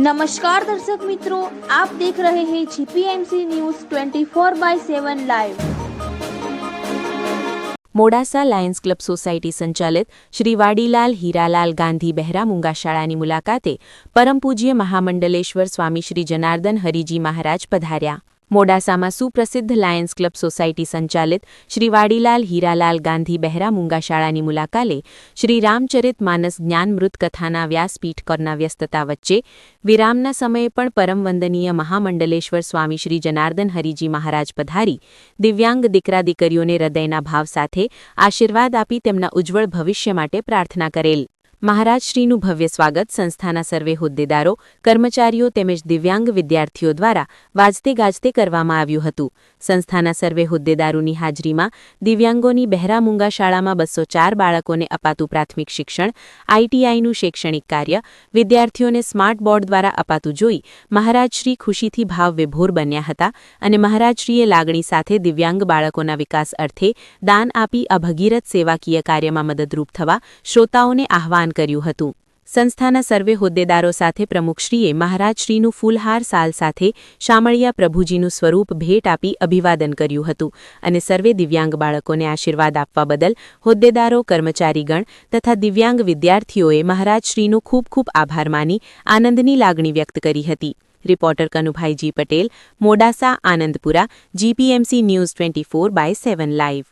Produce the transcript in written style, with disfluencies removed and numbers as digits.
नमस्कार दर्शक मित्रों, आप देख रहे हैं जीपीएमसी news 24/7 live. Modasa Lions club society સંચાલિત શ્રી વાડીલાલ હીરાલાલ ગાંધી બહેરા મૂંગા શાળાની મુલાકાતે પરમ પૂજ્ય મહામંડલેશ્વર સ્વામી શ્રી જનાર્દન હરિજી મહારાજ પધાર્યા। મોડાસામાં સુપ્રસિદ્ધ લાયન્સ ક્લબ સોસાયટી સંચાલિત શ્રી વાડીલાલ હીરાલાલ ગાંધી બહેરા મૂંગા શાળાની મુલાકાતે શ્રી રામચરિત માનસ જ્ઞાનમૃત કથાના વ્યાસપીઠ કરના વ્યસ્તતા વચ્ચે વિરામના સમયે પણ પરમ વંદનીય મહામંડલેશ્વર સ્વામી શ્રી જનાર્દન હરિજી મહારાજ પધારી દિવ્યાંગ દીકરા દીકરીઓને હૃદયના ભાવ સાથે આશીર્વાદ આપી તેમના ઉજ્જવળ ભવિષ્ય માટે પ્રાર્થના કરેલ। મહારાજશ્રીનું ભવ્ય સ્વાગત સંસ્થાના સર્વે હોદ્દેદારો કર્મચારીઓ તેમજ દિવ્યાંગ વિદ્યાર્થીઓ દ્વારા વાજતે ગાજતે કરવામાં આવ્યું હતું। સંસ્થાના સર્વે હોદ્દેદારોની હાજરીમાં દિવ્યાંગોની બહેરા મૂંગા શાળામાં 204 બાળકોને અપાતું પ્રાથમિક શિક્ષણ, આઈટીઆઈનું શૈક્ષણિક કાર્ય, વિદ્યાર્થીઓને સ્માર્ટ બોર્ડ દ્વારા અપાતું જોઈ મહારાજશ્રી ખુશીથી ભાવ વિભોર બન્યા હતા અને મહારાજશ્રીએ લાગણી સાથે દિવ્યાંગ બાળકોના વિકાસ અર્થે દાન આપી આ ભગીરથ સેવાકીય કાર્યમાં મદદરૂપ થવા શ્રોતાઓને આહવાન કર્યું હતું। સંસ્થાના સર્વે હોદ્દેદારો સાથે પ્રમુખશ્રીએ મહારાજશ્રીનું ફૂલહાર સાલ સાથે શામળિયા પ્રભુજીનું સ્વરૂપ ભેટ આપી અભિવાદન કર્યું હતું અને સર્વે દિવ્યાંગ બાળકોને આશીર્વાદ આપવા બદલ હોદ્દેદારો કર્મચારીગણ તથા દિવ્યાંગ વિદ્યાર્થીઓએ મહારાજશ્રીનો ખૂબ ખૂબ આભાર માની આનંદની લાગણી વ્યક્ત કરી હતી। Reporter Kanubhaiji Patel, Modasa, Anandpura, GPMC news 24/7 live.